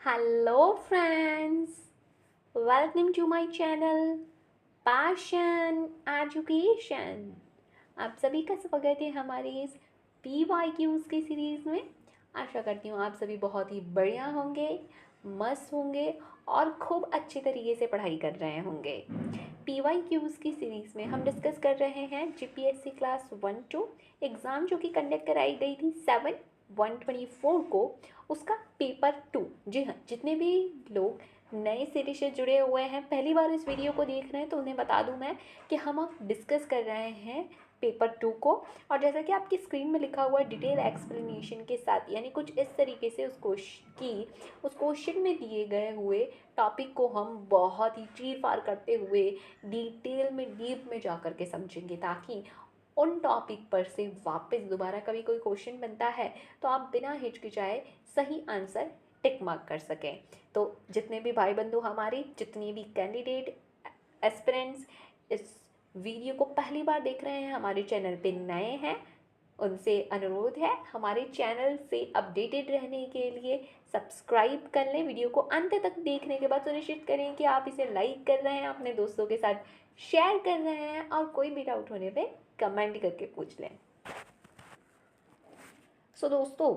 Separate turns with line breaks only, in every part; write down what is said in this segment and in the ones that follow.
Hello friends, welcome to my channel Passion Education। आप सभी का स्वागत है हमारी इस PYQs की सीरीज़ में। आशा करती हूँ आप सभी बहुत ही बढ़िया होंगे, मस्त होंगे और खूब अच्छे तरीके से पढ़ाई कर रहे होंगे। PYQs की सीरीज़ में हम डिस्कस कर रहे हैं GPSC क्लास 1-2 एग्ज़ाम जो कि कंडक्ट कराई गई थी 7/1/24 को, उसका पेपर 2। जी हाँ, जितने भी लोग नए सिरे से जुड़े हुए हैं, पहली बार इस वीडियो को देख रहे हैं, तो उन्हें बता दूं मैं कि हम डिस्कस कर रहे हैं पेपर 2 को। और जैसा कि आपकी स्क्रीन में लिखा हुआ है डिटेल एक्सप्लेनेशन के साथ, यानी कुछ इस तरीके से उस क्वेश्चन में दिए गए हुए टॉपिक को हम बहुत ही चीर फाड़ करते हुए डिटेल में डीप में जा कर के समझेंगे, ताकि उन टॉपिक पर से वापस दोबारा कभी कोई क्वेश्चन बनता है तो आप बिना हिचकिचाए सही आंसर टिक मार्क कर सकें। तो जितने भी भाई बंधु हमारे, जितने भी कैंडिडेट एस्पिरेंट्स इस वीडियो को पहली बार देख रहे हैं, हमारे चैनल पे नए हैं, उनसे अनुरोध है हमारे चैनल से अपडेटेड रहने के लिए सब्सक्राइब कर लें। वीडियो को अंत तक देखने के बाद सुनिश्चित करें कि आप इसे लाइक कर रहे हैं, अपने दोस्तों के साथ शेयर कर रहे हैं और कोई भी डाउट होने पे कमेंट करके पूछ लें। दोस्तों,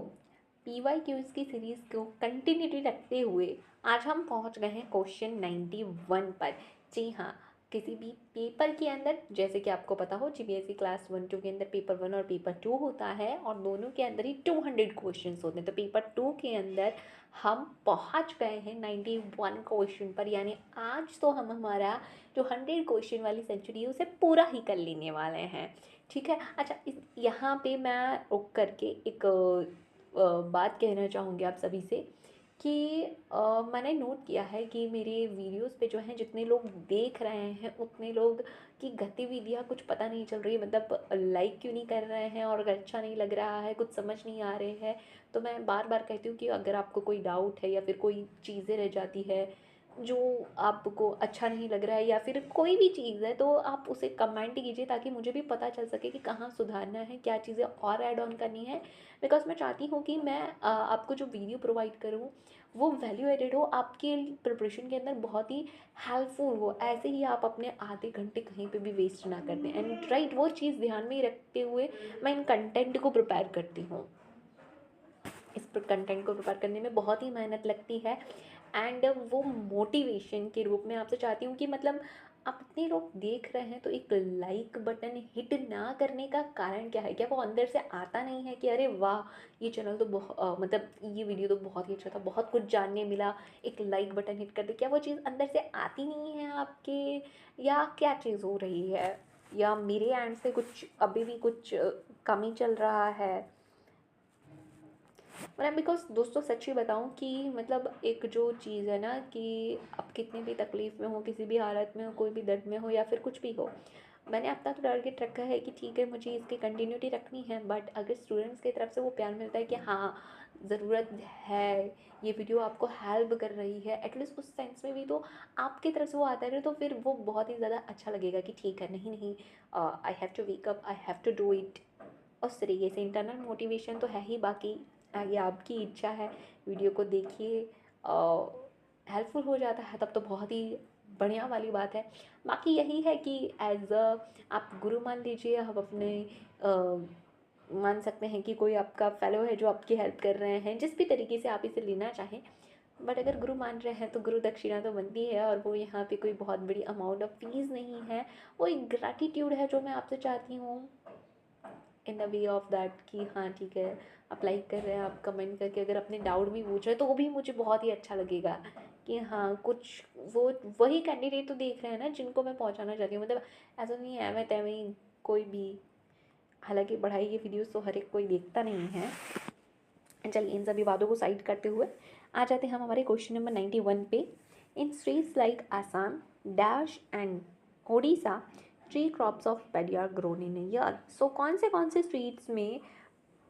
PYQs की सीरीज़ को कंटिन्यूटी रखते हुए आज हम पहुंच गए हैं क्वेश्चन 91 पर। जी हाँ, किसी भी पेपर के अंदर, जैसे कि आपको पता हो GPSC क्लास 1-2 के अंदर पेपर 1 और पेपर 2 होता है और दोनों के अंदर ही 200 क्वेश्चंस होते हैं। तो पेपर 2 के अंदर हम पहुंच गए हैं 91 क्वेश्चन पर, यानी आज तो हम हमारा जो 100 क्वेश्चन वाली सेंचुरी है उसे पूरा ही कर लेने वाले हैं। ठीक है। अच्छा, यहाँ पे मैं रुक करके एक बात कहना चाहूँगी आप सभी से कि मैंने नोट किया है कि मेरे वीडियोस पे जो हैं जितने लोग देख रहे हैं उतने लोग की गतिविधियाँ कुछ पता नहीं चल रही है, मतलब लाइक क्यों नहीं कर रहे हैं, और अगर अच्छा नहीं लग रहा है, कुछ समझ नहीं आ रहे हैं, तो मैं बार बार कहती हूँ कि अगर आपको कोई डाउट है या फिर कोई चीज़ें रह जाती है जो आपको अच्छा नहीं लग रहा है या फिर कोई भी चीज़ है, तो आप उसे कमेंट कीजिए ताकि मुझे भी पता चल सके कि कहाँ सुधारना है, क्या चीज़ें और ऐड ऑन करनी है। बिकॉज़ मैं चाहती हूँ कि मैं आपको जो वीडियो प्रोवाइड करूँ वो वैल्यू एडेड हो, आपके प्रिपरेशन के अंदर बहुत ही हेल्पफुल हो। ऐसे ही आप अपने आधे घंटे कहीं पे भी वेस्ट ना कर दें। एंड राइट, वो चीज़ ध्यान में ही रखते हुए मैं इन कंटेंट को प्रिपेयर करती हूँ। इस कंटेंट को प्रिपेयर करने में बहुत ही मेहनत लगती है एंड वो मोटिवेशन के रूप में आपसे चाहती हूँ कि मतलब आप इतने लोग देख रहे हैं तो एक लाइक बटन हिट ना करने का कारण क्या है? क्या वो अंदर से आता नहीं है कि अरे वाह, ये चैनल तो मतलब ये वीडियो तो बहुत ही अच्छा था, बहुत कुछ जानने मिला, एक लाइक बटन हिट कर दे? क्या वो चीज़ अंदर से आती नहीं है आपके, या क्या चीज़ हो रही है, या मेरे एंड से कुछ अभी भी कुछ कमी चल रहा है? मैं बिकॉज़ दोस्तों सच्ची बताऊँ कि मतलब एक जो चीज़ है ना कि आप कितनी भी तकलीफ़ में हो, किसी भी हालत में हो, कोई भी दर्द में हो या फिर कुछ भी हो, मैंने अपना तो टारगेट रखा है कि ठीक है, मुझे इसकी कंटिन्यूटी रखनी है। बट अगर स्टूडेंट्स की तरफ से वो प्यार मिलता है कि हाँ, ज़रूरत है, ये वीडियो आपको हेल्प कर रही है, एटलीस्ट उस सेंस में भी तो आपकी तरफ से वो आता है, तो फिर वो बहुत ही ज़्यादा अच्छा लगेगा कि ठीक है, नहीं नहीं, I have to wake up, I have to do it. उस तरीके से इंटरनल मोटिवेशन तो है ही, बाकी आगे आपकी इच्छा है, वीडियो को देखिए, हेल्पफुल हो जाता है तब तो बहुत ही बढ़िया वाली बात है। बाकी यही है कि एज अ आप गुरु मान लीजिए, आप अपने मान सकते हैं कि कोई आपका फेलो है जो आपकी हेल्प कर रहे हैं, जिस भी तरीके से आप इसे लेना चाहें। बट अगर गुरु मान रहे हैं तो गुरु दक्षिणा तो बनती है, और वो यहाँ पे कोई बहुत बड़ी अमाउंट ऑफ फीस नहीं है, वो एक ग्रैटिट्यूड है जो मैं आपसे चाहती हूँ in the way of that कि हाँ ठीक है, आप लाइक कर रहे हैं, आप कमेंट करके अगर अपने डाउट भी पूछ रहे हैं तो वो भी मुझे बहुत ही अच्छा लगेगा कि हाँ कुछ वो वही कैंडिडेट तो देख रहे हैं ना जिनको मैं पहुँचाना चाहती हूँ। मतलब ऐसा नहीं है एवं तेवं कोई भी, हालांकि पढ़ाई की वीडियोस तो हर एक कोई देखता नहीं है। चलिए, इन सभी बातों को साइड करते हुए आ जाते हैं हम हमारे क्वेश्चन नंबर 91 पे। In states like Assam, dash and Odisha, 3 crops of paddy are grown in year. So कौन से स्टेट्स में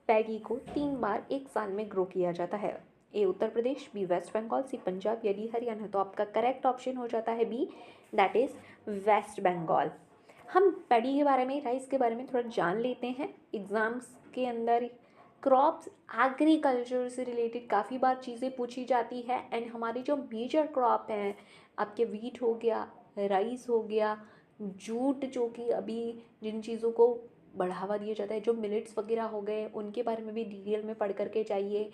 पैडी को 3 बार एक साल में ग्रो किया जाता है? ए उत्तर प्रदेश, बी वेस्ट बंगाल, सी पंजाब या डी हरियाणा। तो आपका करेक्ट ऑप्शन हो जाता है B, that is West Bengal. हम पैडी के बारे में, राइस के बारे में थोड़ा जान लेते हैं। एग्ज़ाम्स के अंदर क्रॉप्स, एग्रीकल्चर से रिलेटेड काफ़ी बार चीज़ें पूछी जाती है। एंड हमारी जो मेजर क्रॉप हैं, आपके वीट हो गया, राइस हो गया, जूट, जो कि अभी जिन चीज़ों को बढ़ावा दिया जाता है, जो मिलेट्स वगैरह हो गए, उनके बारे में भी डिटेल में पढ़ करके चाहिए।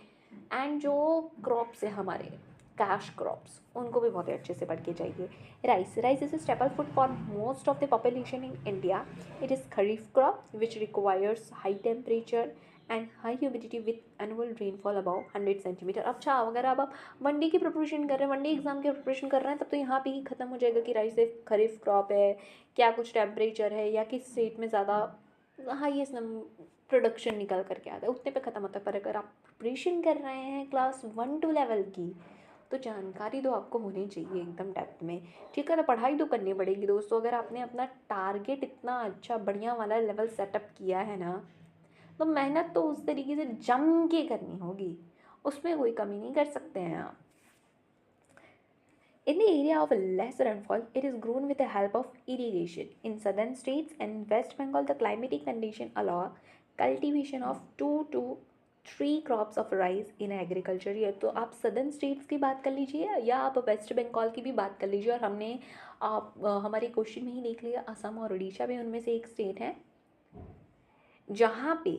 एंड जो क्रॉप्स हैं हमारे कैश क्रॉप्स, उनको भी बहुत अच्छे से पढ़ के चाहिए। Rice is a staple food for most of the population in India. It is kharif crop which requires high temperature and high humidity with annual rainfall above 100 centimetre. अच्छा, अगर आप वनडे की प्रिपरेशन कर रहे हैं, वनडे एग्जाम की preparation कर रहे हैं, तब तो यहाँ पे ही ख़त्म हो जाएगा कि राइस एक खरीफ क्रॉप है, क्या कुछ टेम्परेचर है, या किस स्टेट में ज़्यादा हाईएस्ट प्रोडक्शन निकल करके आता है, उतने पे ख़त्म होता है। पर अगर आप प्रिपरेशन कर रहे हैं क्लास 1 to लेवल की, तो जानकारी तो आपको होनी चाहिए एकदम डेप्थ में, ठीक है ना। पढ़ाई तो करनी पड़ेगी दोस्तों। अगर आपने अपना टारगेट इतना अच्छा बढ़िया वाला लेवल सेटअप किया है ना, तो मेहनत तो उस तरीके से जम के करनी होगी, उसमें कोई कमी नहीं कर सकते हैं आप। In the area of less rainfall, it is grown with the help of irrigation. In southern states and West Bengal, the climatic condition allow cultivation of 2 to 3 crops of rice in agriculture. ये तो आप southern states की बात कर लीजिए या आप waste Bengal की भी बात कर लीजिए। और हमने आप हमारे क्वेश्चन में ही देख लिया, असम और उड़ीसा भी उनमें से एक स्टेट है जहाँ पे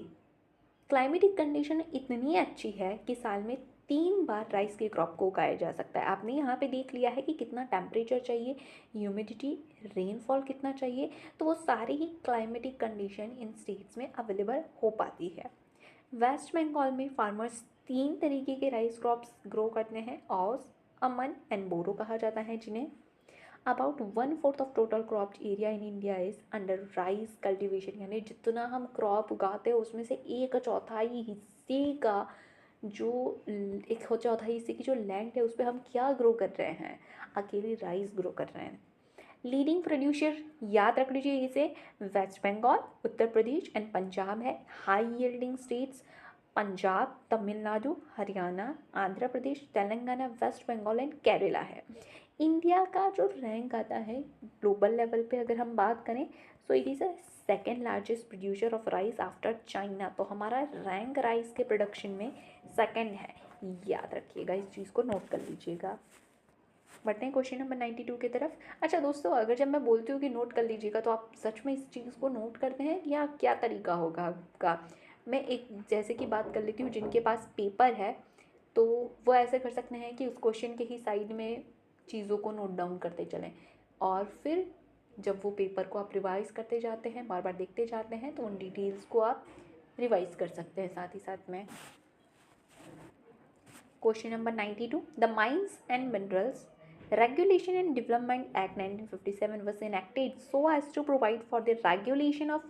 क्लाइमेटिक कंडीशन इतनी अच्छी है कि साल में 3 बार राइस के क्रॉप को उगाया जा सकता है। आपने यहाँ पे देख लिया है कि कितना टेम्परेचर चाहिए, ह्यूमिडिटी, रेनफॉल कितना चाहिए, तो वो सारे ही क्लाइमेटिक कंडीशन इन स्टेट्स में अवेलेबल हो पाती है। वेस्ट बंगाल में फार्मर्स 3 तरीके के राइस क्रॉप्स ग्रो करते हैं, औस, अमन एंड बोरो कहा जाता है जिन्हें। About 1/4 of total crop area in India is under rice cultivation, यानी जितना हम क्रॉप उगाते हैं उसमें से 1/4 हिस्से का जो 1/4 हिस्से की जो लैंड है उस पर हम क्या ग्रो कर रहे हैं, अकेले राइस ग्रो कर रहे हैं। लीडिंग प्रोड्यूसर याद रख लीजिए इसे, वेस्ट बंगाल, उत्तर प्रदेश एंड पंजाब है। High yielding states Punjab, Tamil Nadu, Haryana, Andhra Pradesh, Telangana, West Bengal and Kerala है। इंडिया का जो रैंक आता है ग्लोबल लेवल पे अगर हम बात करें, सो it is a second largest producer of rice after China. तो हमारा रैंक राइस के प्रोडक्शन में सेकेंड है, याद रखिएगा, इस चीज़ को नोट कर लीजिएगा। बढ़ते हैं क्वेश्चन नंबर 92 की तरफ। अच्छा दोस्तों, अगर जब मैं बोलती हूँ कि नोट कर लीजिएगा, तो आप सच में इस चीज़ को नोट करते हैं या क्या तरीका होगा आपका? मैं एक जैसे कि बात कर लेती हूँ, जिनके पास पेपर है तो वो ऐसे कर सकते हैं कि उस क्वेश्चन के ही साइड में चीज़ों को नोट डाउन करते चलें, और फिर जब वो पेपर को आप रिवाइज़ करते जाते हैं, बार बार देखते जाते हैं, तो उन डिटेल्स को आप रिवाइज़ कर सकते हैं साथ ही साथ में। Question number 92, the mines and minerals Regulation and Development Act 1957 was enacted so as to provide for the regulation of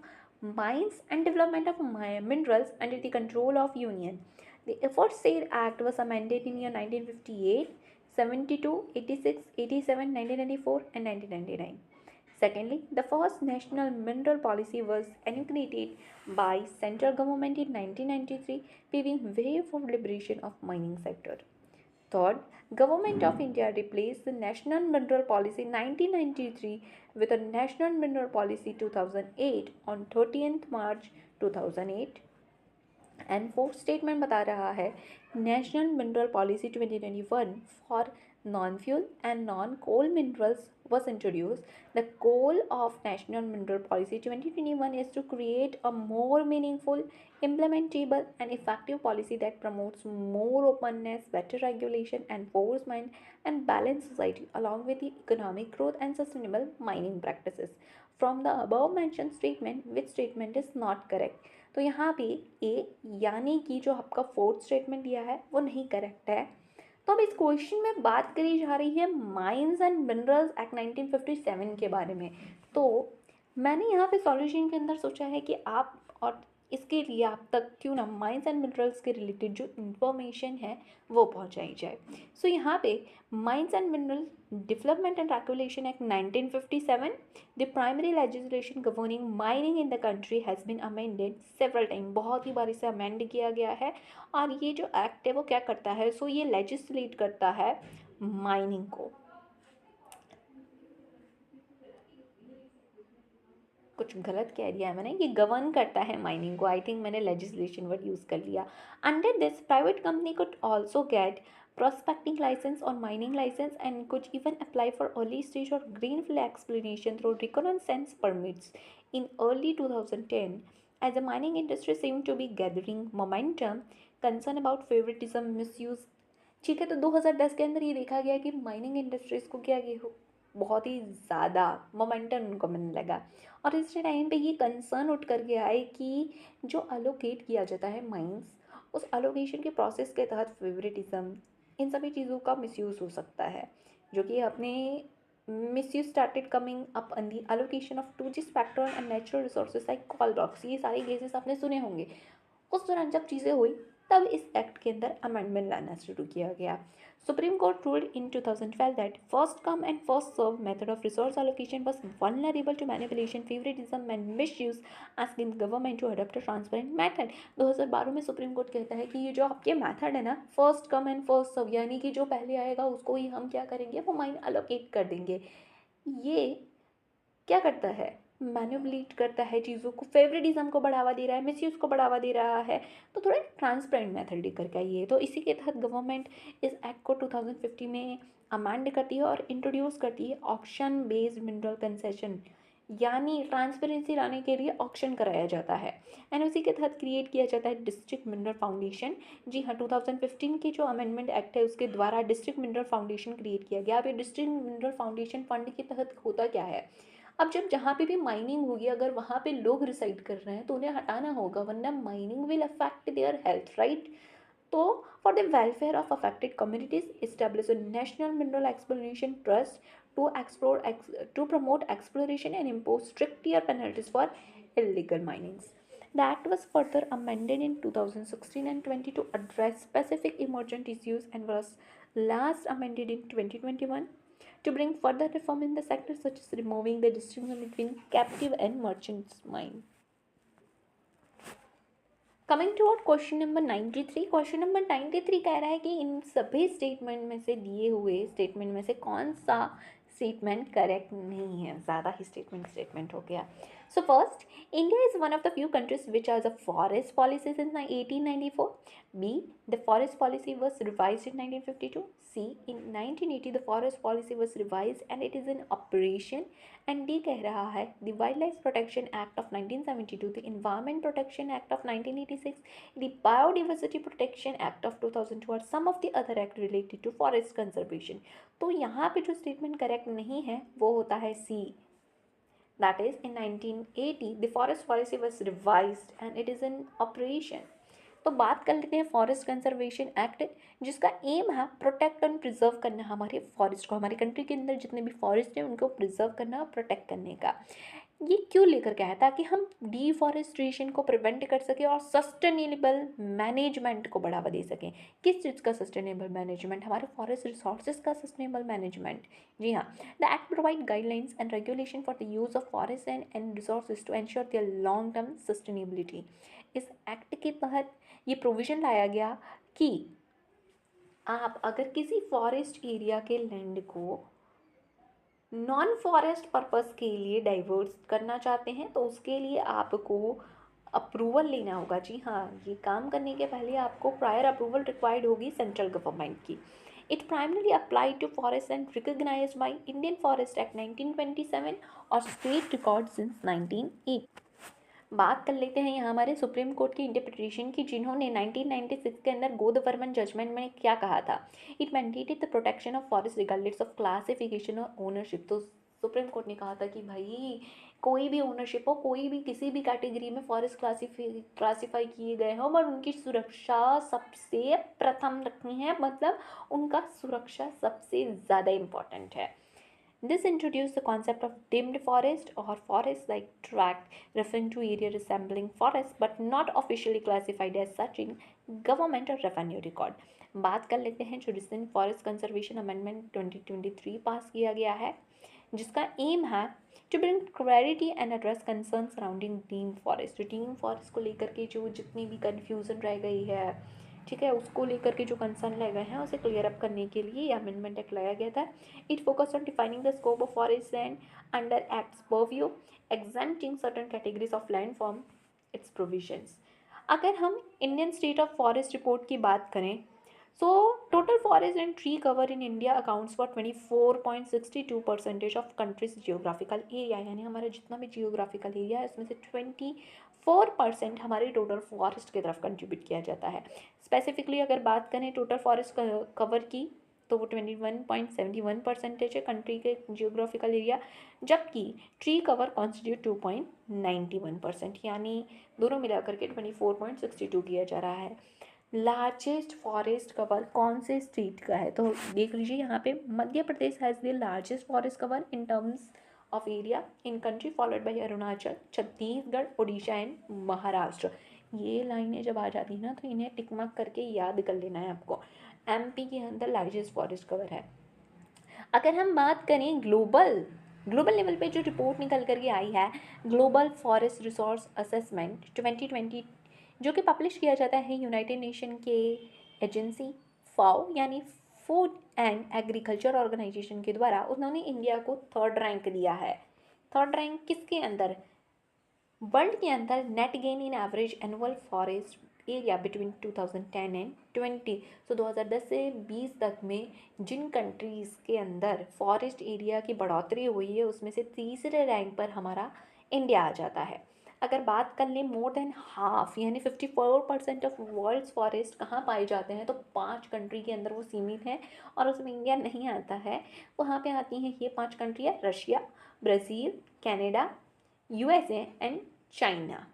mines and development of minerals under the control of Union. The aforesaid act was amended in year 1958, 72, 86, 87, 1994 and 1999. Secondly, the first national mineral policy was enacted by central government in 1993, paving way for liberation of mining sector. Third, Government of India replaced the National Mineral Policy 1993 with a National Mineral Policy 2008 on 30th March 2008. And fourth statement बता रहा है, national mineral policy 2021 for non fuel and non coal minerals was introduced. The goal of National Mineral Policy 2021 is to create a more meaningful, implementable, and effective policy that promotes more openness, better regulation, enforcement, and balanced society, along with the economic growth and sustainable mining practices. From the above mentioned statement, which statement is not correct? तो यहाँ पे ए यानी कि जो आपका fourth statement दिया है वो नहीं करेक्ट है। तो अब इस क्वेश्चन में बात करी जा रही है माइंस एंड मिनरल्स एक्ट 1957 के बारे में। तो मैंने यहाँ पे सॉल्यूशन के अंदर सोचा है कि आप और इसके लिए आप तक क्यों ना माइंस एंड मिनरल्स के रिलेटेड जो इन्फॉर्मेशन है वो पहुँचाई जाए। सो यहाँ पे mines and mineral development and regulation act 1957, the primary legislation governing mining in the country has been amended several time, बहुत ही बार इसे अमेंड किया गया है। और ये जो एक्ट है वो क्या करता है, सो ये लेजिस्लेट करता है माइनिंग को। कुछ गलत कह दिया है मैंने, ये गवर्न करता है माइनिंग को। आई थिंक मैंने लेजिस्लेशन वर्ड यूज़ कर लिया। Under this private company could also get prospecting license or mining license and could even apply for early stage or greenfield exploration through reconnaissance permits. In early 2010, as the mining industry seemed to be gathering momentum, concern about favoritism, misuse, ठीक है, तो 2010 के अंदर ये देखा गया कि mining industries को क्या ये बहुत ही ज़्यादा मोमेंटम उनको मिलने लगा, और इस टाइम पे ये कंसर्न उठ कर के आए कि जो अलोकेट किया जाता है माइंस, उस अलोकेशन के प्रोसेस के तहत फेवरेटिज्म, इन सभी चीज़ों का मिसयूज़ हो सकता है, जो कि अपने misuse started coming up on the allocation of two G spectrum and natural resources like coal blocks. ये सारे केसेस आपने सुने होंगे। उस दौरान जब चीज़ें हुई तब इस एक्ट के अंदर अमेंडमेंट लाना शुरू किया गया। Supreme Court ruled in 2012 that first come and first serve method of resource allocation was vulnerable to manipulation, favoritism and misuse, asking government to adopt a transparent method. 2012 में सुप्रीम कोर्ट कहता है कि ये जो आपके मेथड है ना, first come and first serve, यानी कि जो पहले आएगा उसको ही हम क्या करेंगे, वो माइन अलोकेट कर देंगे। ये क्या करता है, मैनिपुलेट करता है चीज़ों को, फेवरेटिज्म को बढ़ावा दे रहा है, मिसयूज़ को बढ़ावा दे रहा है। तो थोड़ा ट्रांसपेरेंट मेथड लेकर के आइए। तो इसी के तहत गवर्नमेंट इस एक्ट को 2050 में अमेंड करती है और इंट्रोड्यूस करती है ऑक्शन बेस्ड मिनरल कंसेशन, यानी ट्रांसपेरेंसी लाने के लिए ऑक्शन कराया जाता है। एंड उसी के तहत क्रिएट किया जाता है डिस्ट्रिक्ट मिनरल फाउंडेशन। जी हाँ, 2015 की जो अमेंडमेंट एक्ट है उसके द्वारा डिस्ट्रिक्ट मिनरल फाउंडेशन क्रिएट किया गया। अब ये डिस्ट्रिक्ट मिनरल फाउंडेशन फंड के तहत होता क्या है, अब जब जहाँ पे भी माइनिंग होगी, अगर वहाँ पे लोग रिसाइड कर रहे हैं तो उन्हें हटाना होगा, वरना mining will affect their health, right. तो for the welfare of affected communities establish a national mineral exploration trust to promote exploration and impose stricter penalties for illegal minings. The act was further amended in 2016 and 20 to address specific emergent issues and was last amended in 2021 to bring further reform in the sector, such as removing the distinction between captive and merchant mine. Coming to out question number 93। Question number 93 कह रहा है कि इन सभी statement में से, दिए हुए statement में से कौन सा स्टेटमेंट करेक्ट नहीं है। ज़्यादा ही स्टेटमेंट हो गया। So first, India is one of the few countries which has a forest policy in 1894। B, the forest policy was revise in 1952। C, in 1980 the forest policy was revised and it is in operation. And D कह रहा है the Wildlife Protection Act of 1972, the Environment Protection Act of 1986, the Biodiversity Protection Act of 2002 और some of the other act related to forest conservation। तो यहाँ पे जो statement correct नहीं है वो होता है C, that is in 1980 the forest policy was revised and it is in operation। तो बात कर लेते हैं फॉरेस्ट कंजर्वेशन एक्ट, जिसका एम है प्रोटेक्ट एंड प्रिजर्व करना हमारे फॉरेस्ट को, हमारी कंट्री के अंदर जितने भी फॉरेस्ट हैं उनको प्रिजर्व करना, प्रोटेक्ट करने का। ये क्यों लेकर के आया, ताकि हम डिफॉरेस्ट्रेशन को प्रिवेंट कर सकें और सस्टेनेबल मैनेजमेंट को बढ़ावा दे सकें। किस चीज़ का सस्टेनेबल मैनेजमेंट, हमारे फॉरेस्ट रिसोर्सेज का सस्टेनेबल मैनेजमेंट। जी हाँ, the act provide guidelines and regulation for the use of forest and resources to ensure their long term sustainability. इस एक्ट के तहत ये प्रोविज़न लाया गया कि आप अगर किसी फॉरेस्ट एरिया के लैंड को नॉन फॉरेस्ट पर्पस के लिए डाइवर्स करना चाहते हैं तो उसके लिए आपको अप्रूवल लेना होगा। जी हाँ, ये काम करने के पहले आपको प्रायर अप्रूवल रिक्वायर्ड होगी सेंट्रल गवर्नमेंट की। It primarily apply to forest and recognise by Indian forest act 1927 और स्टेट रिकॉर्ड सिंस 1980। बात कर लेते हैं यहाँ हमारे सुप्रीम कोर्ट की इंटरप्रिटेशन की, जिन्होंने 1996 के अंदर गोदवर्मन जजमेंट में क्या कहा था। It mandated the protection of forest regardless of classification और ओनरशिप। तो सुप्रीम कोर्ट ने कहा था कि भाई कोई भी ओनरशिप हो, कोई भी किसी भी कैटेगरी में फॉरेस्ट क्लासीफाई किए गए हों, और उनकी सुरक्षा सबसे प्रथम रखनी है, मतलब उनका सुरक्षा सबसे ज़्यादा इम्पॉर्टेंट है। This introduced the concept of dimmed forest or forest-like tract, referring to area resembling forest but not officially classified as such in government or revenue record। बात कर लेते हैं जो recent forest conservation amendment 2023 pass किया गया है, जिसका aim है to bring clarity and address concern surrounding deemed forest. Deemed forest को लेकर के जो जितनी भी कन्फ्यूज़न रह गई है, ठीक है, उसको लेकर के जो कंसर्न लगे हैं उसे क्लियर अप करने के लिए ये अमेंडमेंट एक्ट लाया गया था। It focus on defining the scope of forest land under acts purview, exempting certain categories of land from its provisions. अगर हम Indian state of forest report की बात करें, so total forest and tree cover in India accounts for 24.62% of countries geographical area, यानी हमारा जितना भी geographical area है उसमें से 24% हमारे टोटल फॉरेस्ट की तरफ कंट्रीब्यूट किया जाता है। स्पेसिफिकली अगर बात करें टोटल फॉरेस्ट कवर की, तो वो 21.71% है कंट्री के जियोग्राफिकल एरिया, जबकि ट्री कवर कॉन्स्टिट्यूट 2.91%, यानी दोनों मिलाकर के 24.62 किया जा रहा है। लार्जेस्ट फॉरेस्ट कवर कौन से स्टेट का है, तो देख लीजिए यहाँ पे Madhya Pradesh has the largest forest cover in terms of area in country, followed by Arunachal, Chhattisgarh, Orissa and Maharashtra. ये लाइनें जब आ जाती हैं ना तो इन्हें टिक मार्क करके याद कर लेना है आपको। एमपी के अंदर लार्जेस्ट फॉरेस्ट कवर है। अगर हम बात करें ग्लोबल लेवल पे जो रिपोर्ट निकल करके आई है, ग्लोबल फॉरेस्ट रिसोर्स असेसमेंट 2020, जो कि पब्लिश किया जाता है यूनाइटेड नेशन के एजेंसी फाओ यानी फूड एंड एग्रीकल्चर ऑर्गेनाइजेशन के द्वारा, उन्होंने इंडिया को 3rd रैंक दिया है। 3rd रैंक किसके अंदर? वर्ल्ड के अंदर net gain in average annual forest area between 2010 and 20। सो 2010 से 20 तक में जिन कंट्रीज़ के अंदर फॉरेस्ट एरिया की बढ़ोतरी हुई है उसमें से तीसरे रैंक पर हमारा इंडिया आ जाता है। अगर बात कर लें मोर देन हाफ यानी 54% ऑफ वर्ल्ड्स फॉरेस्ट कहाँ पाए जाते हैं, तो 5 कंट्री के अंदर वो सीमित हैं और उसमें इंडिया नहीं आता है। वहाँ पे आती हैं ये 5 कंट्री है, Russia, Brazil, Canada, USA and China.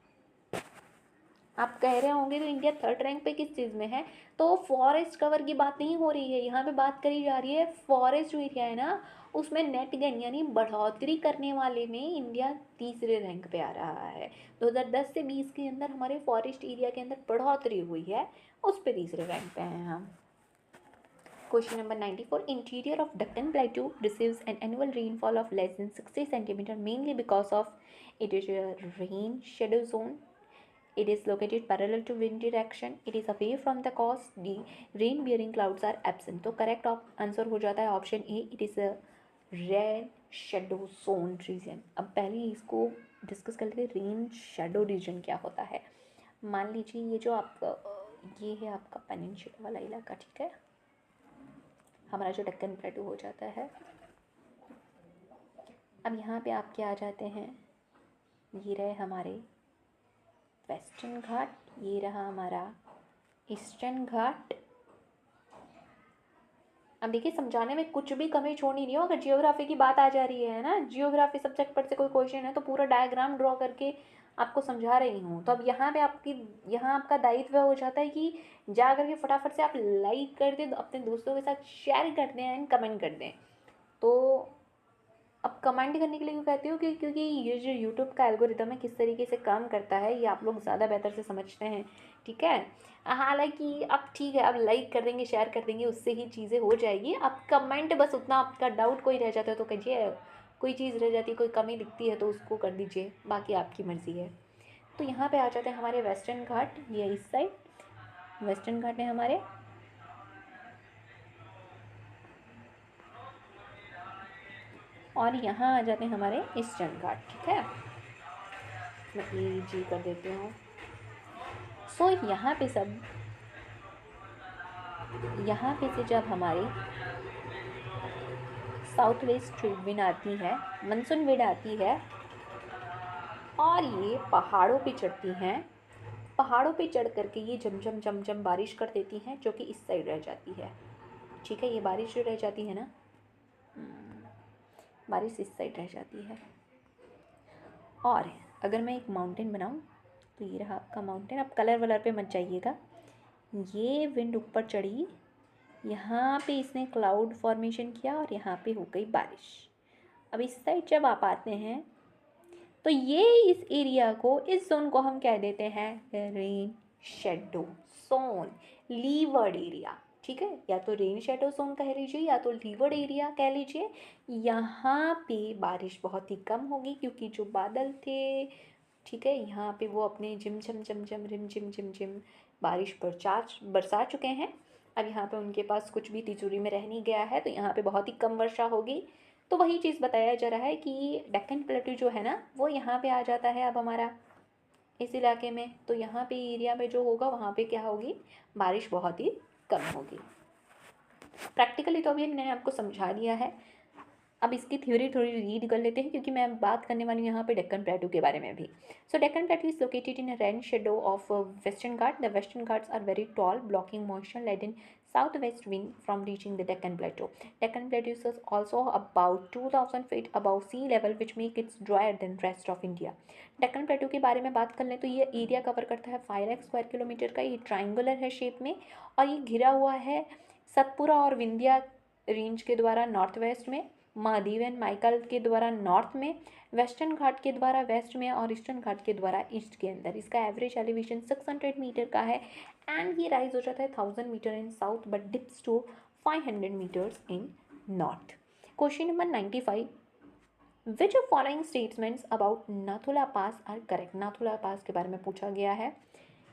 आप कह रहे होंगे तो इंडिया 3rd रैंक पे किस चीज़ में है, तो फॉरेस्ट कवर की बात नहीं हो रही है, यहाँ पे बात करी जा रही है फॉरेस्ट जो एरिया है ना उसमें नेट गेन यानी बढ़ोतरी करने वाले में इंडिया तीसरे रैंक पे आ रहा है। 2010 से 20 के अंदर हमारे फॉरेस्ट एरिया के अंदर बढ़ोतरी हुई है, उस पर तीसरे रैंक पे हैं हम। Question number 94. Interior of Deccan Plateau receives an annual rainfall of less than 60 centimeter, mainly because of it is a rain shadow zone. It is located parallel to wind direction. It is away from the coast. The rain-bearing clouds are absent. तो correct answer हो जाता है option A, it is a rain shadow zone region. अब पहले इसको discuss कर लेते हैं, रेन शेडो रीजन क्या होता है। मान लीजिए ये जो आपका ये है आपका पेनिनसुला वाला इलाका, ठीक है, हमारा जो डेक्कन प्लेटू हो जाता है। अब यहाँ पे आप क्या आ जाते हैं, ये रहे हमारे वेस्टर्न घाट, ये रहा हमारा ईस्टर्न घाट। अब देखिए समझाने में कुछ भी कमी छोड़नी नहीं हो, अगर जियोग्राफी की बात आ जा रही है ना, जियोग्राफी सब्जेक्ट पर से कोई क्वेश्चन है तो पूरा डायग्राम ड्रॉ करके आपको समझा रही हूँ। तो अब यहाँ पे यहाँ आपका दायित्व हो जाता है कि जा करके फटाफट से आप लाइक कर दें, अपने दोस्तों के साथ शेयर कर दें एंड कमेंट कर दें। तो अब कमेंट करने के लिए क्यों कहती हूँ कि क्योंकि ये जो यूट्यूब का एल्गोरिदम है किस तरीके से काम करता है ये आप लोग ज़्यादा बेहतर से समझते हैं, ठीक है। हालांकि अब ठीक है, अब लाइक कर देंगे, शेयर कर देंगे, उससे ही चीज़ें हो जाएगी। अब कमेंट बस उतना, आपका डाउट कोई रह जाता है तो कहिए, कोई चीज़ रह जाती है, कोई कमी दिखती है तो उसको कर दीजिए, बाकी आपकी मर्ज़ी है। तो यहाँ पे आ जाते हैं हमारे वेस्टर्न घाट, ये इस साइड वेस्टर्न घाट है हमारे, और यहाँ आ जाते हैं हमारे ईस्टर्न घाट, ठीक है। मैं ई जी कर देती हूँ। सो यहाँ पे से जब हमारी साउथ वेस्ट विंड आती है, मानसून विंड आती है और ये पहाड़ों पे चढ़ती हैं, पहाड़ों पे चढ़ करके ये झमझम बारिश कर देती हैं, जो कि इस साइड रह जाती है, ठीक है। ये बारिश जो रह जाती है ना, बारिश इस साइड रह जाती है। और अगर मैं एक माउंटेन बनाऊँ तो ये रहा आपका माउंटेन। अब कलर वलर पे मत जाइएगा, ये विंड ऊपर चढ़ी, यहाँ पे इसने क्लाउड फॉर्मेशन किया और यहाँ पे हो गई बारिश। अब इस साइड जब आप आते हैं तो ये इस एरिया को, इस जोन को हम कह देते हैं rain shadow zone, leeward area, ठीक है। या तो रेन शेडो जोन कह लीजिए या तो लीवर्ड एरिया कह लीजिए। यहाँ पे बारिश बहुत ही कम होगी क्योंकि जो बादल थे ठीक है, यहाँ पे वो अपने जिम झम झम झम रिम झिम झिम झिम बारिश बरसा चुके हैं। अब यहाँ पे उनके पास कुछ भी तिजोरी में रह नहीं गया है, तो यहाँ पे बहुत ही कम वर्षा होगी। तो वही चीज़ बताया जा रहा है कि डेक्कन प्लेटू जो है ना वो यहाँ पे आ जाता है अब हमारा इस इलाके में। तो यहाँ पे एरिया में जो होगा वहाँ पे क्या होगी, बारिश बहुत ही कम होगी। प्रैक्टिकली तो अभी मैंने आपको समझा दिया है, अब इसकी थ्योरी थोड़ी रीड कर लेते हैं क्योंकि मैं बात करने वाली हूँ यहाँ पे डेक्कन प्लेटू के बारे में भी। So Deccan plateau is located in rain shadow of western Ghat. The western Ghats are very tall, blocking moisture laden south west wind from reaching the Deccan plateau. Deccan Plateau is also about 2000 feet above sea level, which make it drier than rest of India. Deccan प्लेटू के बारे में बात कर लें तो ये area cover करता है 5 लाख स्क्वायर किलोमीटर का। ये ट्राइंगुलर है शेप में और ये घिरा हुआ है सतपुरा और विंध्या रेंज के द्वारा नॉर्थ वेस्ट में, महादेव एंड माइकल के द्वारा नॉर्थ में, वेस्टर्न घाट के द्वारा वेस्ट में और ईस्टर्न घाट के द्वारा ईस्ट के अंदर। इसका एवरेज एलिवेशन 600 मीटर का है एंड ये राइज हो जाता है 1000 metre in south but dips to 500 metres in north. Question number 95, which of following statements about Nathula pass are correct. Nathula pass के बारे में पूछा गया है.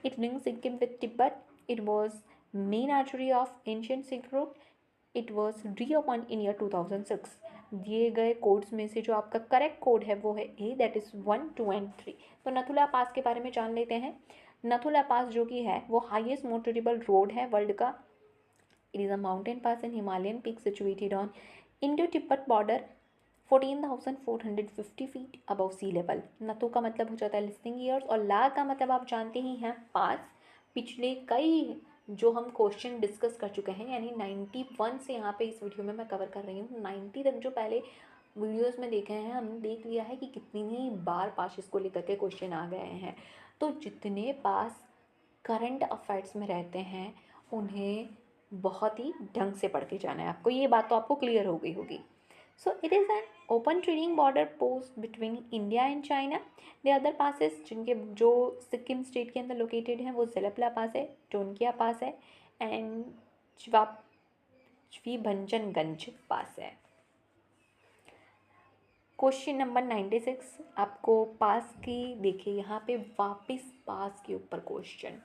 It links Sikkim with Tibet. It was main artery of ancient silk route. It was reopen in year 2006. दिए गए codes में से जो आपका करेक्ट कोड है वो है ए, दैट इज़ 1, 2 एंड 3. तो नथुला पास के बारे में जान लेते हैं. नथुला पास जो कि है वो हाईएस्ट मोटरेबल रोड है वर्ल्ड का. It is a mountain pass in Himalayan peak situated on Indo Tibet border 14,450 feet above sea level. Nathu का मतलब हो जाता है लिसनिंग ईयर्स और ला का मतलब आप जानते ही हैं पास. पिछले कई जो हम क्वेश्चन डिस्कस कर चुके हैं यानी 91 से यहाँ पे इस वीडियो में मैं कवर कर रही हूँ. 90 तक जो पहले वीडियोस में देखे हैं हमने देख लिया है कि कितनी ही बार पास इसको लेकर के क्वेश्चन आ गए हैं. तो जितने पास करंट अफेयर्स में रहते हैं उन्हें बहुत ही ढंग से पढ़ के जाना है आपको. ये बात तो आपको क्लियर हो गई होगी. सो it is an open trading border post between India and China. The other passes जिनके जो सिक्किम स्टेट के अंदर लोकेटेड हैं वो ज़ेलपला पास है, टोनकिया पास है एंड श्रीभंजनगंज पास है. क्वेश्चन नंबर 96 आपको पास की देखिए यहाँ पे वापस पास के ऊपर क्वेश्चन.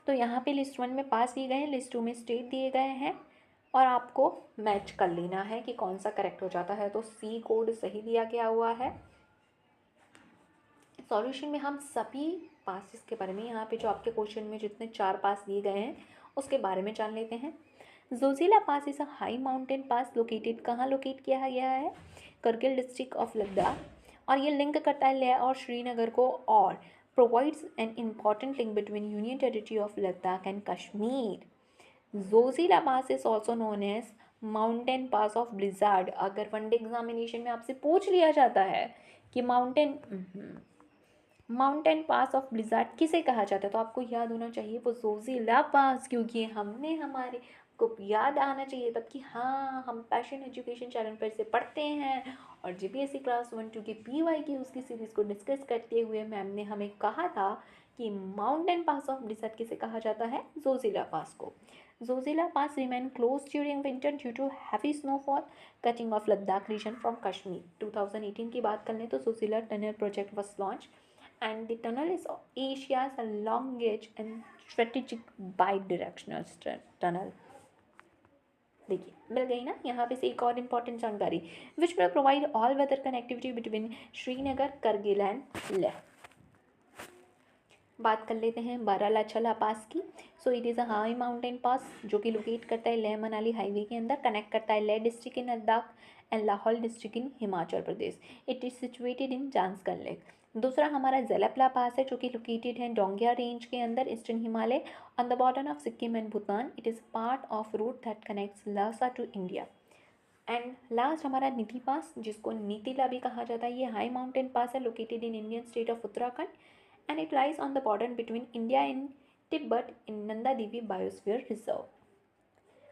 तो यहाँ पे लिस्ट 1 में पास दिए गए हैं, लिस्ट 2 में स्टेट दिए गए हैं और आपको मैच कर लेना है कि कौन सा करेक्ट हो जाता है. तो सी कोड सही दिया गया हुआ है. सॉल्यूशन में हम सभी पासेस के बारे में यहाँ पे जो आपके क्वेश्चन में जितने 4 पास दिए गए हैं उसके बारे में जान लेते हैं. Zojila pass is a high mountain pass located. कहाँ लोकेट किया गया है? Kargil district of Ladakh. और ये लिंक करता है लेह और श्रीनगर को और provides an important link between Union Territory of Ladakh and Kashmir. Zojila Pass is also known as Mountain Pass of Blizzard. अगर वनडे एग्जामिनेशन में आपसे पूछ लिया जाता है कि माउंटेन पास ऑफ ब्लिज़ार्ड किसे कहा जाता है तो आपको याद होना चाहिए वो जोजिला पास, क्योंकि हमने हमारे को याद आना चाहिए तब कि हाँ हम पैशन एजुकेशन चैनल पर से पढ़ते हैं और जीपीएससी क्लास 1-2 की पीवाई की उसकी सीरीज़ को डिस्कस करते हुए मैम ने हमें कहा था कि माउंटेन पास ऑफ ब्लिज़ार्ड किसे कहा जाता है? जोजिला पास को. Zojila pass remain close during winter due to heavy snowfall cutting off Ladakh region from Kashmir. 2018 की बात कर लें तो Zojila tunnel project was launch and the tunnel is Asia's longest and strategic bi-directional tunnel. देखिए मिल गई ना यहाँ पे से एक और इम्पॉर्टेंट जानकारी. Which will provide all weather connectivity between Srinagar, Kargil and Leh. बात कर लेते हैं बारालाचला पास की. So it is a high mountain pass जो कि लोकेट करता है लेह मनाली हाईवे के अंदर. कनेक्ट करता है Leh district in Ladakh and Lahaul district in Himachal Pradesh. It is situated in Zanskar lake. दूसरा हमारा ज़ेलपला पास है जो कि लोकेटेड है डोंगिया रेंज के अंदर eastern Himalaya on the border of Sikkim and Bhutan. It is part of route that connects Lhasa to India. And last हमारा नीति पास जिसको नीतिला भी कहा जाता है. ये हाई माउंटेन पास है located in Indian state of Uttarakhand and it lies on the border between India and Tibet in Nanda Devi Biosphere Reserve.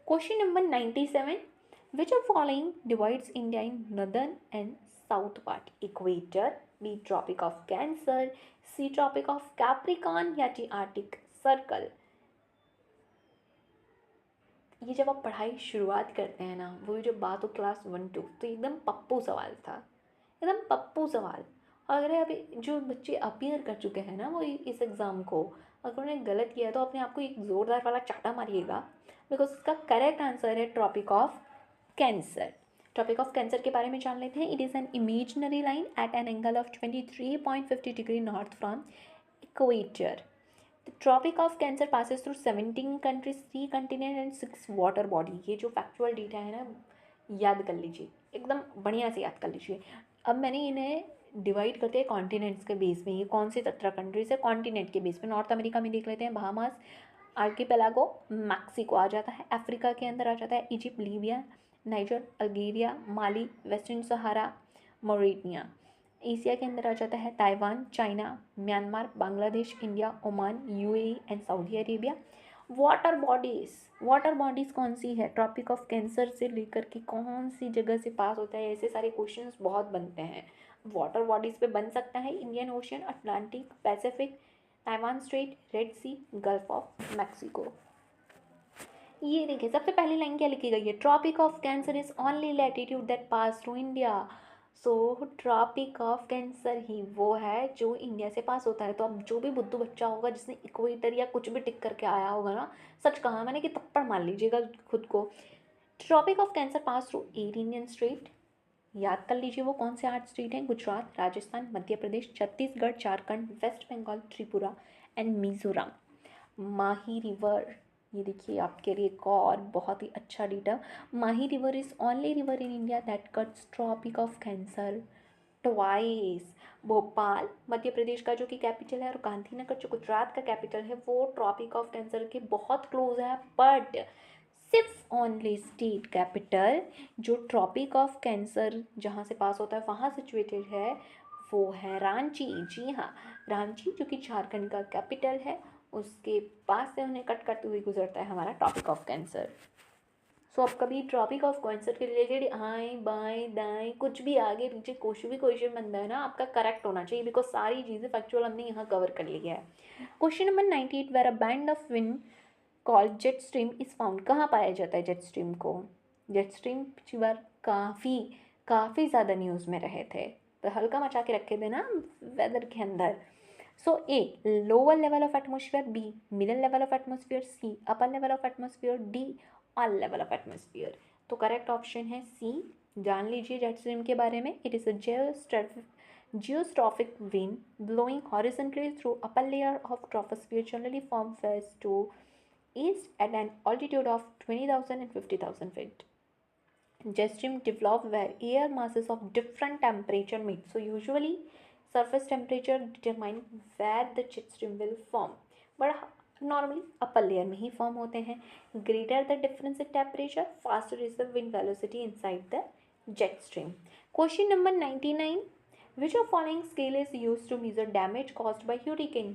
Question number 97. Which of following divides India in northern and south part? Equator, B Tropic of Cancer, C Tropic of Capricorn या D Arctic Circle. ये जब आप पढ़ाई शुरुआत करते हैं ना वो जब बात हो क्लास 1-2 तो एकदम पप्पू सवाल था, एकदम पप्पू सवाल. अगर अभी जो बच्चे अपीयर कर चुके हैं ना वो इस एग्ज़ाम को, अगर उन्होंने गलत किया तो अपने आप को एक ज़ोरदार वाला चाटा मारिएगा, बिकॉज इसका करेक्ट आंसर है tropic of cancer. Tropic of cancer के बारे में जान लेते हैं। It is an imaginary line at an angle of 23.50 degree north from equator. The tropic of cancer passes through 17 countries, 3 continent and 6 water body. ये जो factual data है ना, याद कर लीजिए, एकदम बढ़िया से याद कर लीजिए। अब मैंने इन्हें डिवाइड करते हैं कॉन्टिनेंट्स के बेस में। ये कौन से 17 कंट्रीज है कॉन्टिनेंट के बेस में। नॉर्थ अमेरिका में देख लेते हैं, बहामास, आर्किपेलागो, मैक्सिको आ जाता है। अफ्रीका के अंदर आ जाता है इजिप्ट, लीबिया, नाइजर, अल्जीरिया, माली, वेस्टर्न सहारा, मोरिटनिया। एशिया के अंदर आ जाता है Taiwan, China, Myanmar, Bangladesh, India, Oman, UAE and Saudi Arabia. Water bodies कौन सी है, ट्रॉपिक ऑफ कैंसर से लेकर के कौन सी जगह से पास होता है, ऐसे सारे क्वेश्चंस बहुत बनते हैं। वाटर बॉडीज़ पे बन सकता है Indian Ocean, Atlantic, Pacific, Taiwan Strait, Red Sea, Gulf of Mexico. ये देखिए सबसे पहली लाइन क्या लिखी गई है, tropic of Cancer is only latitude that pass through India. So Tropic of Cancer ही वो है जो इंडिया से पास होता है। तो अब जो भी बुद्धू बच्चा होगा जिसने इक्वेटर या कुछ भी टिक करके आया होगा ना, सच कहा मैंने कि थप्पड़ मार लीजिएगा खुद को। Tropic of Cancer pass through 8 Indian state. याद कर लीजिए वो कौन से 8 स्टेट हैं, Gujarat, Rajasthan, Madhya Pradesh, Chhattisgarh, Jharkhand, West Bengal, Tripura and Mizoram. Mahi river, ये देखिए आपके लिए एक और बहुत ही अच्छा data. Mahi river is only river in India that cuts Tropic of Cancer twice. Bhopal Madhya Pradesh का जो कि कैपिटल है, और गांधीनगर जो गुजरात का कैपिटल है, वो ट्रॉपिक ऑफ कैंसर के बहुत क्लोज है। बट सिर्फ ओनली स्टेट कैपिटल जो ट्रॉपिक ऑफ कैंसर जहाँ से पास होता है वहाँ सिचुएटेड है, वो है रांची। जी हाँ, रांची जो कि झारखंड का कैपिटल है, उसके पास से उन्हें कट करते हुए गुजरता है हमारा टॉपिक ऑफ कैंसर। सो अब कभी टॉपिक ऑफ कैंसर के रिलेटेड आएँ बाएँ दाएँ कुछ भी आगे पीछे कुछ भी क्वेश्चन बनता है ना, आपका करेक्ट होना चाहिए, बिकॉज सारी चीज़ें फैक्चुअल हमने यहाँ कवर कर लिया है। Question number 98, where a band of wind called jet stream is found. कहाँ पाया जाता है जेट स्ट्रीम को? जेट स्ट्रीम पिछली बार काफ़ी ज़्यादा न्यूज़ में रहे थे, तो हल्का मचा के रखे थे ना वेदर के अंदर। So A lower level of atmosphere, B middle level of atmosphere, C upper level of atmosphere, D all level of atmosphere. तो करेक्ट ऑप्शन है सी। जान लीजिए जेट स्ट्रीम के बारे में। It is a geostrophic wind blowing horizontally through upper layer of troposphere, generally from west to east at an altitude of 20,000 and 50,000 feet. Jet stream develop where air masses of different temperature meet. So usually surface temperature determine where the jet stream will form, but normally upper layer में ही form होते हैं. Greater the difference in temperature, faster is the wind velocity inside the jet stream. Question number 99. Which of following scale is used to measure damage caused by hurricane?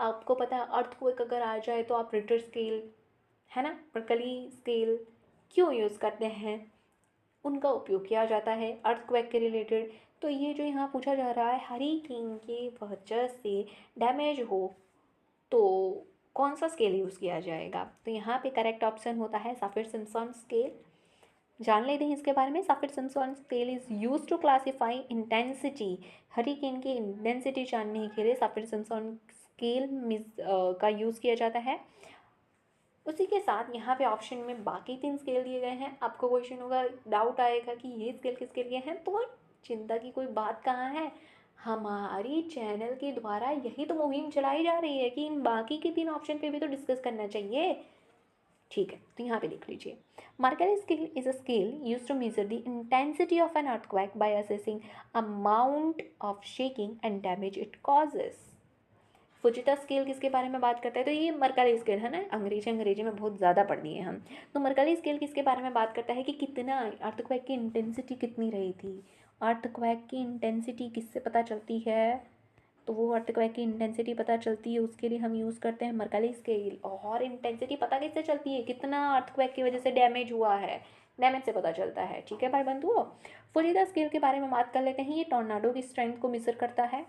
आपको पता है earthquake अगर आ जाए तो आप रिक्टर स्केल है ना, Berkeley scale क्यों यूज़ करते हैं, उनका उपयोग किया जाता है अर्थक्वेक के रिलेटेड। तो ये जो यहाँ पूछा जा रहा है, हरिकेन की वजह से डैमेज हो तो कौन सा स्केल यूज़ किया जाएगा? तो यहाँ पे करेक्ट ऑप्शन होता है सफिर सिम्पसन स्केल। जान लेते हैं इसके बारे में। Saffir Simpson scale is use to classify intensity. Hurricane की इंटेंसिटी जानने के लिए सफिर सिम्पसन स्केल का यूज़ किया जाता है। उसी के साथ यहाँ पे ऑप्शन में बाकी 3 स्केल दिए गए हैं। आपको क्वेश्चन होगा, डाउट आएगा कि ये स्केल किसके लिए हैं, तो चिंता की कोई बात कहाँ है, हमारी चैनल के द्वारा यही तो मुहिम चलाई जा रही है कि इन बाकी के 3 ऑप्शन पे भी तो डिस्कस करना चाहिए। ठीक है, तो यहाँ पे देख लीजिए। Mercalli scale is a scale used to measure the intensity of an earthquake by assessing amount of shaking and damage it causes. फुजिता scale किसके बारे में बात करता है? तो ये मरकली स्केल है ना, अंग्रेजी में बहुत ज़्यादा पढ़ लिए हम। तो मरकली स्केल किसके बारे में बात करता है कि कितना अर्थक्वेक की इंटेंसिटी कितनी रही थी। अर्थक्वेक की इंटेंसिटी किससे पता चलती है? तो वो अर्थक्वेक की इंटेंसिटी पता चलती है, उसके लिए हम यूज़ करते हैं मरकली स्केल। और इंटेंसिटी पता कैसे चलती है, कितना अर्थक्वेक की वजह से डैमेज हुआ है, डैमेज से पता चलता है। ठीक है भाई बंधुओं, फुजिता स्केल के बारे में बात कर लेते हैं। ये टॉर्नाडो की स्ट्रेंथ को मेजर करता है।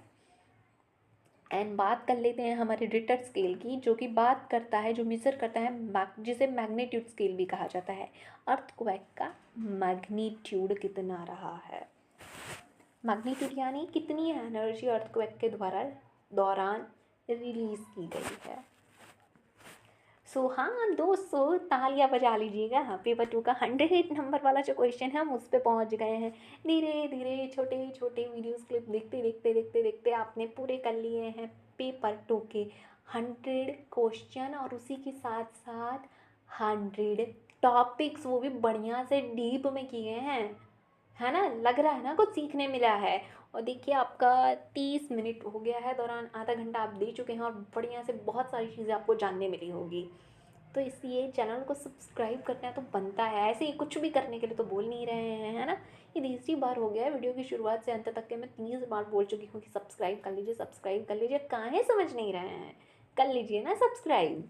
एंड बात कर लेते हैं हमारे रिक्टर स्केल की, जो कि बात करता है, जो मेजर करता है, जिसे मैग्नीट्यूड स्केल भी कहा जाता है, अर्थक्वेक का मैग्नीट्यूड कितना रहा है। मैग्नीट्यूड यानी कितनी एनर्जी अर्थक्वेक के दौरान रिलीज की गई है। सो हाँ दोस्तों, तालियां बजा लीजिएगा। पेपर 2 का 100 नंबर वाला जो क्वेश्चन है हम उस पर पहुँच गए हैं। धीरे धीरे छोटे छोटे वीडियोस क्लिप देखते देखते देखते देखते आपने पूरे कर लिए हैं पेपर 2 के 100 क्वेश्चन, और उसी के साथ साथ 100 टॉपिक्स, वो भी बढ़िया से डीप में किए हैं, है ना। लग रहा है ना कुछ सीखने मिला है। और देखिए आपका 30 मिनट हो गया है, दौरान आधा घंटा आप दे चुके हैं और बढ़िया से बहुत सारी चीज़ें आपको जानने मिली होगी। तो इसलिए चैनल को सब्सक्राइब करना तो बनता है, ऐसे ही कुछ भी करने के लिए तो बोल नहीं रहे हैं, है ना। ये तीसरी बार हो गया है वीडियो की शुरुआत से अंत तक के मैं 30 बार बोल चुकी हूँ कि सब्सक्राइब कर लीजिए, सब्सक्राइब कर लीजिए। काहे समझ नहीं रहे हैं, कर लीजिए ना सब्सक्राइब।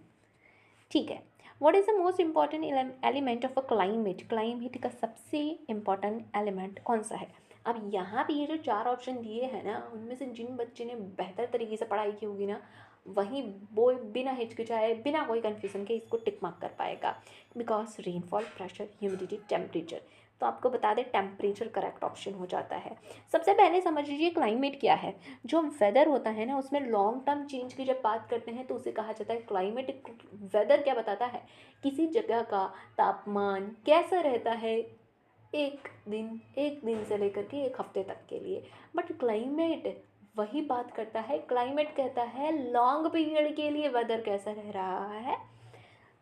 ठीक है। What is the most important element of a climate? Climate का सबसे इम्पॉर्टेंट एलिमेंट कौन सा है? अब यहाँ पे ये जो 4 ऑप्शन दिए हैं ना, उनमें से जिन बच्चे ने बेहतर तरीके से पढ़ाई की होगी ना, वहीं वो बिना हिचकिचाए बिना कोई कन्फ्यूजन के इसको टिक मार्क कर पाएगा। Because rainfall, pressure, humidity, temperature. तो आपको बता दें टेम्परेचर करेक्ट ऑप्शन हो जाता है। सबसे पहले समझ लीजिए क्लाइमेट क्या है। जो वेदर होता है ना, उसमें लॉन्ग टर्म चेंज की जब बात करते हैं तो उसे कहा जाता है क्लाइमेट। वेदर क्या बताता है? किसी जगह का तापमान कैसा रहता है एक दिन से लेकर के एक हफ्ते तक के लिए। बट क्लाइमेट वही बात करता है, क्लाइमेट कहता है लॉन्ग पीरियड के लिए वेदर कैसा रह रहा है।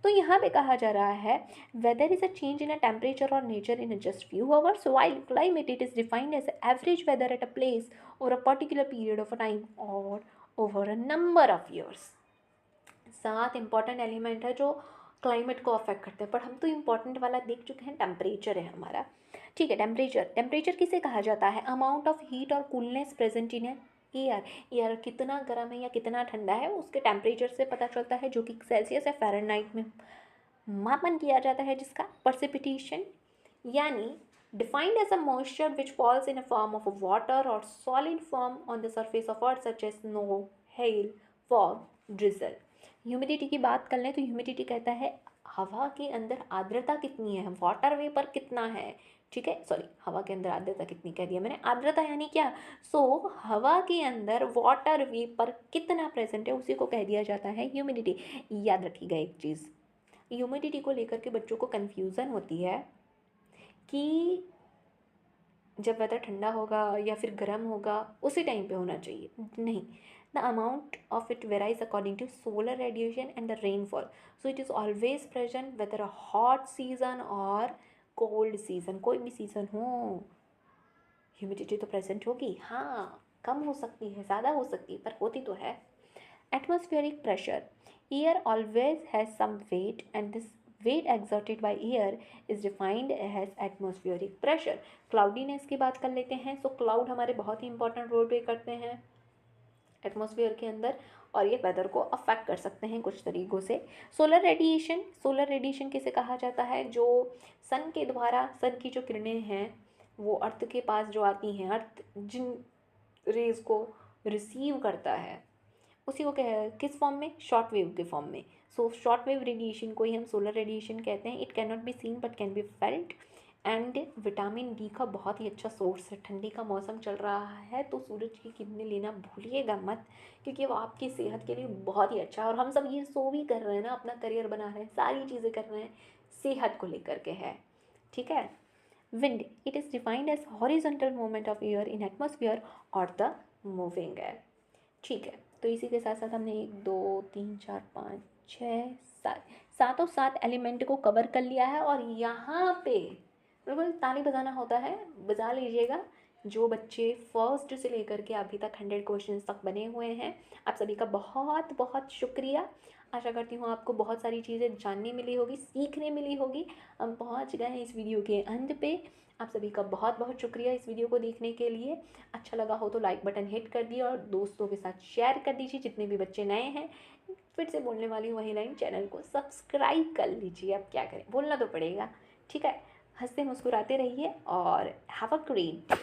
तो यहाँ पे कहा जा रहा है weather is a change in a temperature और nature in just few hours, while climate it is defined as average weather at a place और a particular period of a time और over a number of years. 7 important element है जो climate को affect करते हैं, पर हम तो इंपॉर्टेंट वाला देख चुके हैं, टेम्परेचर है हमारा। ठीक है। टेम्परेचर किसे कहा जाता है? अमाउंट ऑफ हीट और coolness present in air. Air कितना गर्म है या कितना ठंडा है उसके टेम्परेचर से पता चलता है, जो कि सेल्सियस या फ़ारेनहाइट में मापन किया जाता है जिसका। प्रेसिपिटेशन यानी defined as a moisture which falls in a form of water और solid form on the surface of earth such as snow, hail, fog, drizzle. Humidity की बात कर लें तो ह्यूमिडिटी कहता है हवा के अंदर आर्द्रता कितनी है, वाटर वेपर कितना है। ठीक है, सॉरी, हवा के अंदर आर्द्रता कितनी कह दिया मैंने, आर्द्रता यानी क्या? हवा के अंदर वाटर वेपर कितना प्रेजेंट है उसी को कह दिया जाता है ह्यूमिडिटी। याद रखिएगा एक चीज़, ह्यूमिडिटी को लेकर के बच्चों को कन्फ्यूज़न होती है कि जब वेदर ठंडा होगा या फिर गर्म होगा उसी टाइम पे होना चाहिए, नहीं। The amount of it varies according to solar radiation and the rainfall, so it is always present whether a hot season और कोल्ड सीजन, कोई भी सीजन हो ह्यूमिडिटी तो प्रेजेंट होगी। हाँ, कम हो सकती है, ज़्यादा हो सकती है, पर होती तो है। Atmospheric pressure. Air always has some weight, and this weight exerted by air is defined as atmospheric pressure. Cloudiness की बात कर लेते हैं। सो क्लाउड हमारे बहुत ही इंपॉर्टेंट रोल प्ले करते हैं एटमॉस्फेयर के अंदर, और ये वेदर को अफेक्ट कर सकते हैं कुछ तरीक़ों से। सोलर रेडिएशन किसे कहा जाता है? जो सन के द्वारा, सन की जो किरणें हैं वो अर्थ के पास जो आती हैं, अर्थ जिन रेज को रिसीव करता है उसी को किस फॉर्म में? शॉर्ट वेव के फॉर्म में। सो शॉर्ट वेव रेडिएशन को ही हम सोलर रेडिएशन कहते हैं। It can not be seen but can be felt. And vitamin D का बहुत ही अच्छा सोर्स है। ठंडी का मौसम चल रहा है तो सूरज की किरणें लेना भूलिएगा मत, क्योंकि वो आपकी सेहत के लिए बहुत ही अच्छा है। और हम सब ये सो भी कर रहे हैं ना, अपना करियर बना रहे हैं, सारी चीज़ें कर रहे हैं, सेहत को लेकर के है। ठीक है। Wind, it is defined as horizontal movement of air in atmosphere और द मूविंग एयर। ठीक है। तो इसी के साथ साथ हमने 1 2 3 4 5 6 7 7 एलिमेंट को कवर कर लिया है। और यहाँ पे बिल्कुल ताली बजाना होता है, बजा लीजिएगा। जो बच्चे फर्स्ट से लेकर के अभी तक 100 क्वेश्चन तक बने हुए हैं, आप सभी का बहुत बहुत शुक्रिया। आशा करती हूँ आपको बहुत सारी चीज़ें जानने मिली होगी, सीखने मिली होगी। हम पहुँच गए हैं इस वीडियो के अंत पे। आप सभी का बहुत बहुत शुक्रिया इस वीडियो को देखने के लिए। अच्छा लगा हो तो लाइक बटन हिट कर दिए और दोस्तों के साथ शेयर कर दीजिए जितने भी बच्चे नए हैं। फिर से बोलने वाली हूँ वही लाइन, चैनल को सब्सक्राइब कर लीजिए। अब क्या करें, बोलना तो पड़ेगा। ठीक है। हंसते मुस्कुराते रहिए और हैव अ ग्रेट डे।